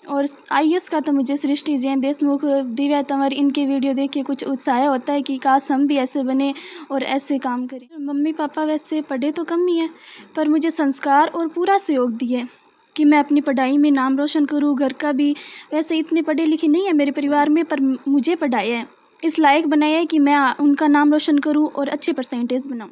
और आईएएस का तो मुझे सृष्टि जैन देशमुख, दिव्या तंवर इनके वीडियो देख के कुछ उत्साह होता है कि काश हम भी ऐसे बने और ऐसे काम करें। मम्मी पापा वैसे पढ़े तो कम ही हैं, पर मुझे संस्कार और पूरा सहयोग दिए कि मैं अपनी पढ़ाई में नाम रोशन करूं। घर का भी वैसे इतने पढ़े लिखे नहीं है मेरे परिवार में, पर मुझे पढ़ाया है, इस लायक बनाया है कि मैं उनका नाम रोशन करूं और अच्छे परसेंटेज बनाऊं।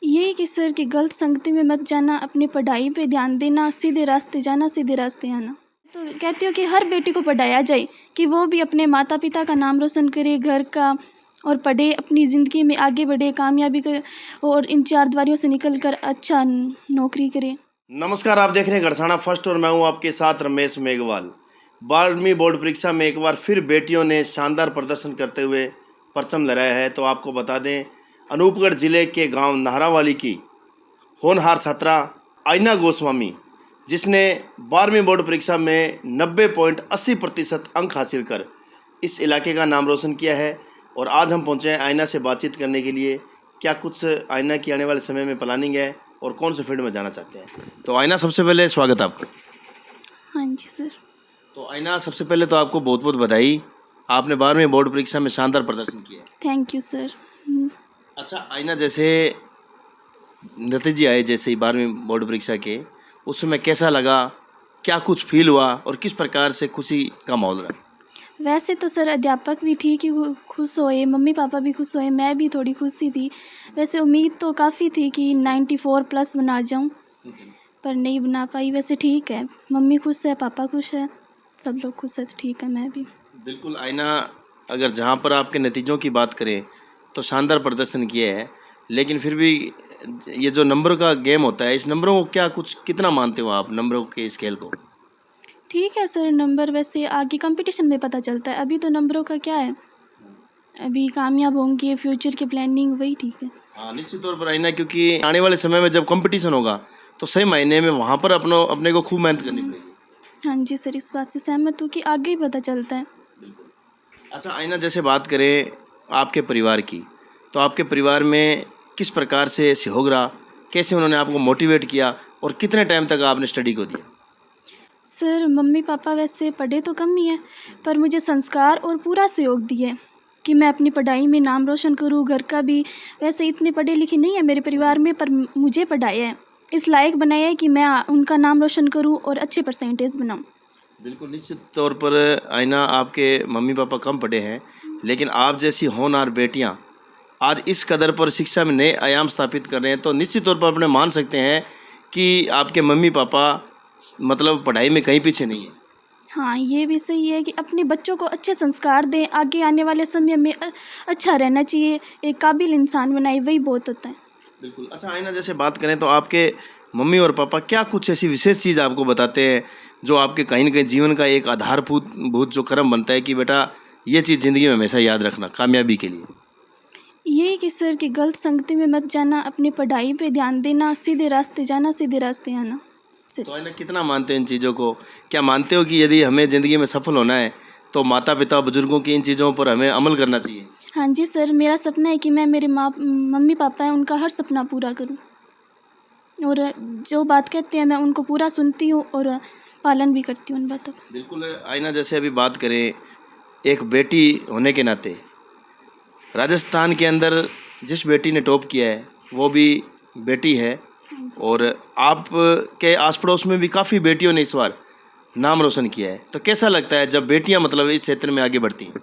यही कि सर कि गलत संगति में मत जाना, अपनी पढ़ाई पे ध्यान देना, सीधे रास्ते जाना, सीधे रास्ते आना। तो कहती हूँ कि हर बेटी को पढ़ाया जाए कि वो भी अपने माता पिता का नाम रोशन करे, घर का, और पढ़े, अपनी ज़िंदगी में आगे बढ़े, कामयाबी करे और इन चार दीवारियों से निकल कर अच्छा नौकरी करे। नमस्कार, आप देख रहे हैं गढ़साना फर्स्ट और मैं हूं आपके साथ रमेश मेघवाल। 12वीं बोर्ड परीक्षा में एक बार फिर बेटियों ने शानदार प्रदर्शन करते हुए परचम लहराया है। तो आपको बता दें, अनूपगढ़ जिले के गांव नाहरावाली की होनहार छात्रा आयना गोस्वामी, जिसने 12वीं बोर्ड परीक्षा में 90.80% अंक हासिल कर इस इलाके का नाम रोशन किया है। और आज हम पहुंचे हैं आयना से बातचीत करने के लिए। क्या कुछ आयना की आने वाले समय में प्लानिंग है और कौन से फील्ड में जाना चाहते हैं। तो आयना, सबसे पहले स्वागत आपका। हाँ जी सर। तो आयना, सबसे पहले तो आपको बहुत बहुत बधाई, आपने 12वीं बोर्ड परीक्षा में शानदार प्रदर्शन किया है। Thank you sir. अच्छा आयना, जैसे नतीजे आए जैसे ही 12वीं बोर्ड परीक्षा के, उस समय कैसा लगा, क्या कुछ फील हुआ और किस प्रकार से खुशी का माहौल रहा। वैसे तो सर अध्यापक भी ठीक ही खुश होए, मम्मी पापा भी खुश होए, मैं भी थोड़ी खुशी थी। वैसे उम्मीद तो काफ़ी थी कि 94+ बना जाऊं, पर नहीं बना पाई। वैसे ठीक है, मम्मी खुश है, पापा खुश है, सब लोग खुश है, तो ठीक है। मैं भी बिल्कुल आयना, अगर जहाँ पर आपके नतीजों की बात करें तो शानदार प्रदर्शन किए हैं, लेकिन फिर भी ये जो नंबर का गेम होता है, इस नंबरों को क्या कुछ कितना मानते हो आप, नंबरों के स्केल को। ठीक है सर। नंबर वैसे आगे कंपटीशन में पता चलता है, अभी तो नंबरों का क्या है, अभी कामयाब होंगे, फ्यूचर की प्लानिंग वही ठीक है। हाँ, निश्चित तौर पर आईना, क्योंकि आने वाले समय में जब कंपटीशन होगा तो सही मायने में वहाँ पर अपने को खूब मेहनत करनी पड़ेगी। हाँ जी सर, इस बात से सहमत हूँ कि आगे ही पता चलता है। अच्छा आईना, जैसे बात करें आपके परिवार की, तो आपके परिवार में किस प्रकार से सहयोग रहा, कैसे उन्होंने आपको मोटिवेट किया और कितने टाइम तक आपने स्टडी को दिया। सर मम्मी पापा वैसे पढ़े तो कम ही हैं, पर मुझे संस्कार और पूरा सहयोग दिए कि मैं अपनी पढ़ाई में नाम रोशन करूं। घर का भी वैसे इतने पढ़े लिखे नहीं है मेरे परिवार में, पर मुझे पढ़ाया है, इस लायक बनाया है कि मैं उनका नाम रोशन करूं और अच्छे परसेंटेज बनाऊं। बिल्कुल, निश्चित तौर पर आईना, आपके मम्मी पापा कम पढ़े हैं, लेकिन आप जैसी होनहार बेटियां आज इस कदर पर शिक्षा में नए आयाम स्थापित कर रहे हैं, तो निश्चित तौर पर अपने मान सकते हैं कि आपके मम्मी पापा मतलब पढ़ाई में कहीं पीछे नहीं है। हाँ, ये भी सही है कि अपने बच्चों को अच्छे संस्कार दें, आगे आने वाले समय में अच्छा रहना चाहिए, एक काबिल इंसान बनाए, वही बहुत होता है। बिल्कुल। अच्छा आईना, जैसे बात करें तो आपके मम्मी और पापा क्या कुछ ऐसी विशेष चीज़ आपको बताते हैं जो आपके कहीं ना कहीं जीवन का एक आधारभूत जो कर्म बनता है कि बेटा ये चीज़ ज़िंदगी में हमेशा याद रखना कामयाबी के लिए। यही कि सर कि गलत संगति में मत जाना, अपनी पढ़ाई पे ध्यान देना, सीधे रास्ते जाना, सीधे रास्ते आना सर। तो आईना, कितना मानते हो इन चीज़ों को, क्या मानते हो कि यदि हमें ज़िंदगी में सफल होना है तो माता पिता बुजुर्गों की इन चीज़ों पर हमें अमल करना चाहिए। हाँ जी सर, मेरा सपना है कि मैं मेरे मम्मी पापा हैं उनका हर सपना पूरा करूं, और जो बात कहते हैं मैं उनको पूरा सुनती हूँ और पालन भी करती हूँ उन बातों का। बिल्कुल आईना, जैसे अभी बात करें एक बेटी होने के नाते, राजस्थान के अंदर जिस बेटी ने टॉप किया है वो भी बेटी है, और आप के आस पड़ोस में भी काफ़ी बेटियों ने इस बार नाम रोशन किया है। तो कैसा लगता है जब बेटियां मतलब इस क्षेत्र में आगे बढ़ती हैं।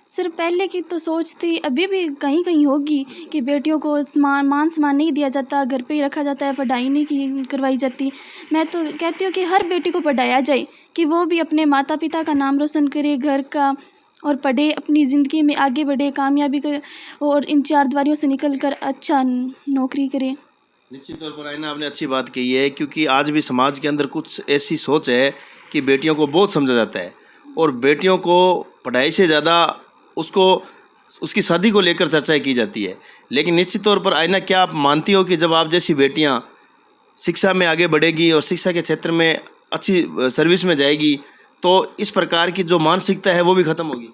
सर पहले की तो सोच थी, अभी भी कहीं कहीं होगी, कि बेटियों को मान सम्मान नहीं दिया जाता, घर पे ही रखा जाता है, पढ़ाई नहीं की करवाई जाती। मैं तो कहती हूँ कि हर बेटी को पढ़ाया जाए कि वो भी अपने माता पिता का नाम रोशन करे, घर का, और पढ़े, अपनी ज़िंदगी में आगे बढ़े, कामयाबी करे और इन चार दीवारियों से निकल कर अच्छा नौकरी करे। निश्चित तौर पर आईना, आपने अच्छी बात कही है, क्योंकि आज भी समाज के अंदर कुछ ऐसी सोच है कि बेटियों को बहुत समझा जाता है और बेटियों को पढ़ाई से ज़्यादा उसको उसकी शादी को लेकर चर्चाएं की जाती है। लेकिन निश्चित तौर पर आईना, क्या आप मानती हो कि जब आप जैसी बेटियां शिक्षा में आगे बढ़ेगी और शिक्षा के क्षेत्र में अच्छी सर्विस में जाएगी तो इस प्रकार की जो मानसिकता है वो भी ख़त्म होगी।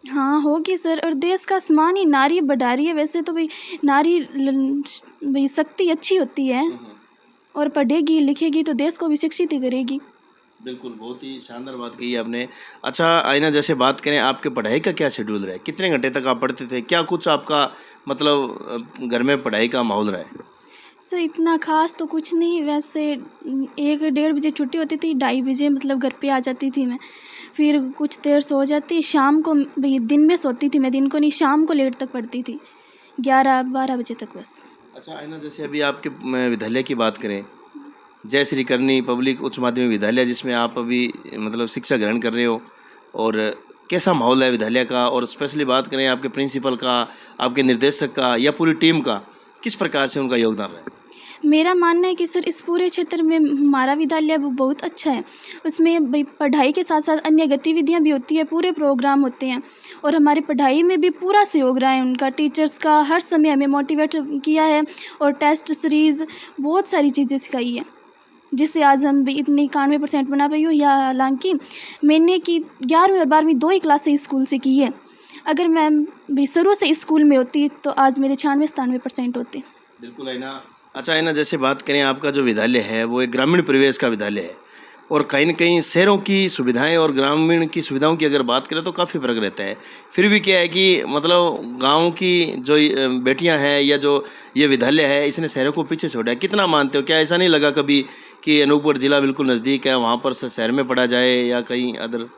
हाँ होगी सर, और देश का सम्मान ही नारी बढ़ा रही है। वैसे तो भाई नारी भाई शक्ति अच्छी होती है, और पढ़ेगी लिखेगी तो देश को भी शिक्षित ही करेगी। बिल्कुल, बहुत ही शानदार बात कही आपने। अच्छा आईना, जैसे बात करें आपके पढ़ाई का क्या शेड्यूल रहा है? कितने घंटे तक आप पढ़ते थे? क्या कुछ आपका मतलब घर में पढ़ाई का माहौल रहा है? सर इतना ख़ास तो कुछ नहीं, वैसे 1 डेढ़ बजे छुट्टी होती थी, ढाई बजे मतलब घर पे आ जाती थी मैं। फिर कुछ देर सो जाती, शाम को भई दिन में सोती थी मैं, दिन को नहीं, शाम को लेट तक पढ़ती थी, 11-12 बजे तक बस। अच्छा आईना, जैसे अभी आपके विद्यालय की बात करें, जय श्री करनी पब्लिक उच्च माध्यमिक विद्यालय जिसमें आप अभी मतलब शिक्षा ग्रहण कर रहे हो, और कैसा माहौल है विद्यालय का? और स्पेशली बात करें आपके प्रिंसिपल का, आपके निर्देशक का या पूरी टीम का, किस प्रकार से उनका योगदान रहा है? मेरा मानना है कि सर इस पूरे क्षेत्र में हमारा विद्यालय वो बहुत अच्छा है। उसमें भई पढ़ाई के साथ-साथ अन्य गतिविधियाँ भी होती हैं, पूरे प्रोग्राम होते हैं और हमारी पढ़ाई में भी पूरा सहयोग रहा है उनका। टीचर्स का हर समय हमें मोटिवेट किया है और टेस्ट सीरीज़ बहुत सारी चीज़ें सिखाई है, जिससे आज हम भी इतनी 91% बना पाई हूँ। या हालाँकि मैंने कि 11वीं और 12वीं 2 ही क्लासें इस स्कूल से की है। अगर मैं भी शुरू से इस स्कूल में होती तो आज मेरे 96-97% होते। बिल्कुल है ना। अच्छा है ना, जैसे बात करें आपका जो विद्यालय है वो एक ग्रामीण परिवेश का विद्यालय है, और कहीं न कहीं शहरों की सुविधाएं और ग्रामीण की सुविधाओं की अगर बात करें तो काफ़ी फ़र्क रहता है। फिर भी क्या है कि मतलब गाँव की जो बेटियां हैं या जो ये विद्यालय है इसने शहरों को पीछे छोड़ा है। कितना मानते हो? क्या ऐसा नहीं लगा कभी कि अनूपगढ़ ज़िला बिल्कुल नज़दीक है, वहाँ पर शहर में पढ़ा जाए या कहीं अदर?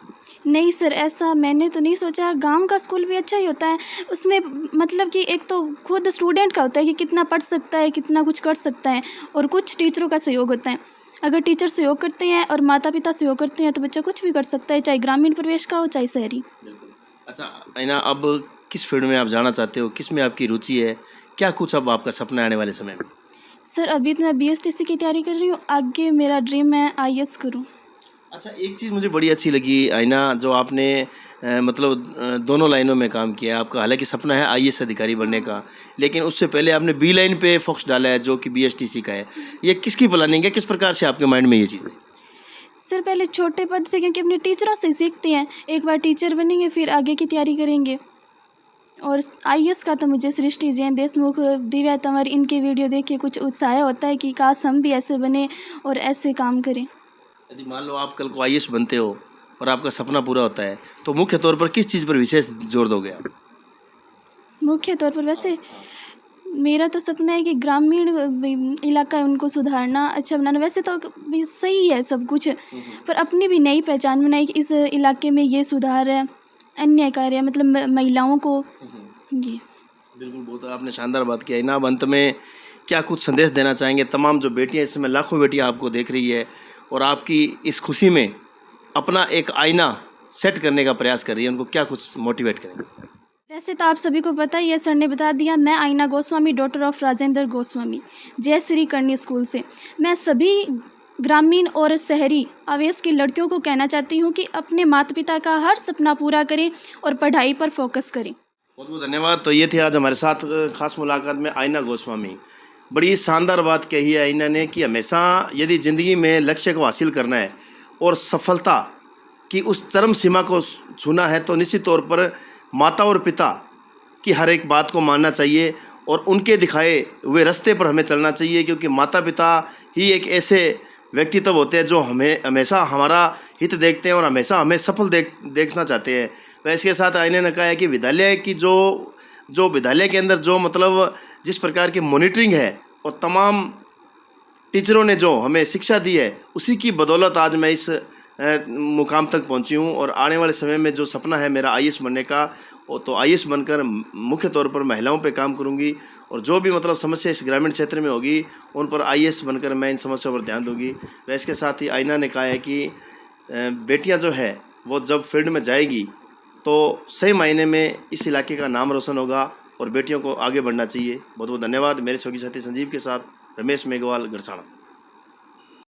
नहीं सर, ऐसा मैंने तो नहीं सोचा। गाँव का स्कूल भी अच्छा ही होता है। उसमें मतलब कि एक तो खुद स्टूडेंट का होता है कि कितना पढ़ सकता है, कितना कुछ कर सकता है, और कुछ टीचरों का सहयोग होता है। अगर टीचर सहयोग करते हैं और माता-पिता सहयोग करते हैं तो बच्चा कुछ भी कर सकता है, चाहे ग्रामीण परिवेश का हो, चाहे शहरी। बिल्कुल। अच्छा है ना, अब किस फील्ड में आप जाना चाहते हो? किस में आपकी रुचि है? क्या कुछ अब आपका सपना है आने वाले समय में? सर अभी तो मैं बीएसटीसी की तैयारी कर रही हूँ, आगे मेरा ड्रीम है आईएएस करूँ। अच्छा, एक चीज़ मुझे बड़ी अच्छी लगी आईना, जो आपने मतलब दोनों लाइनों में काम किया है। आपका हालांकि सपना है आईएएस अधिकारी बनने का, लेकिन उससे पहले आपने बी लाइन पे फोकस डाला है जो कि बीएसटीसी का है। ये किसकी प्लानिंग है? किस प्रकार से आपके माइंड में ये चीज़ है? सर पहले छोटे पद से, क्योंकि अपने टीचरों से सीखते हैं। एक बार टीचर बनेंगे फिर आगे की तैयारी करेंगे। और आईएएस का तो मुझे सृष्टि जैन, देशमुख, दिव्या तंवर, इनके वीडियो देख के कुछ उत्साह होता है कि काश हम भी ऐसे बने और ऐसे काम करें। यदि मान लो आप कल को आईएएस बनते हो और आपका सपना पूरा होता है, तो मुख्य तौर पर किस चीज़ पर विशेष जोर दोगे आप? मुख्य तौर पर वैसे मेरा तो सपना है कि ग्रामीण इलाका है उनको सुधारना, अच्छा बनाना। वैसे तो भी सही है सब कुछ, पर अपनी भी नई पहचान बनाई कि इस इलाके में ये सुधार है, अन्य कार्य मतलब महिलाओं को ये। बिल्कुल, बहुत आपने शानदार बात की है ना। अब अंत में क्या कुछ संदेश देना चाहेंगे तमाम जो बेटियां इस समय, लाखों बेटियां आपको देख रही है और आपकी इस खुशी में अपना एक आईना सेट करने का प्रयास कर रही है, उनको क्या कुछ मोटिवेट करेंगे? वैसे तो आप सभी को पता ही है, सर ने बता दिया। मैं आईना गोस्वामी, डॉटर ऑफ राजेंद्र गोस्वामी, जय श्री करनी स्कूल से। मैं सभी ग्रामीण और शहरी आवेश की लड़कियों को कहना चाहती हूँ कि अपने माता पिता का हर सपना पूरा करें और पढ़ाई पर फोकस करें। बहुत बहुत धन्यवाद। तो ये थे आज हमारे साथ खास मुलाकात में आईना गोस्वामी। बड़ी शानदार बात कही है आईना ने कि हमेशा यदि ज़िंदगी में लक्ष्य को हासिल करना है और सफलता की उस चरम सीमा को छूना है, तो निश्चित तौर पर माता और पिता की हर एक बात को मानना चाहिए और उनके दिखाए हुए रास्ते पर हमें चलना चाहिए, क्योंकि माता पिता ही एक ऐसे व्यक्तित्व होते हैं जो हमें हमेशा हमारा हित देखते हैं और हमेशा हमें सफल देखना चाहते हैं। वह इसके साथ आईने ने कहा है कि विद्यालय की जो जो विद्यालय के अंदर जो मतलब जिस प्रकार की मॉनिटरिंग है और तमाम टीचरों ने जो हमें शिक्षा दी है, उसी की बदौलत आज मैं इस मुकाम तक पहुंची हूं। और आने वाले समय में जो सपना है मेरा आईएएस बनने का, वो तो आईएएस बनकर मुख्य तौर पर महिलाओं पे काम करूंगी, और जो भी मतलब समस्या इस ग्रामीण क्षेत्र में होगी उन पर आईएएस बनकर मैं इन समस्याओं पर ध्यान दूंगी। वह इसके साथ ही आईना ने कहा है कि बेटियां जो है वो जब फील्ड में जाएगी तो सही मायने में इस इलाके का नाम रोशन होगा और बेटियों को आगे बढ़ना चाहिए। बहुत बहुत धन्यवाद। मेरे सहयोगी साथी संजीव के साथ रमेश मेघवाल, गरसाना।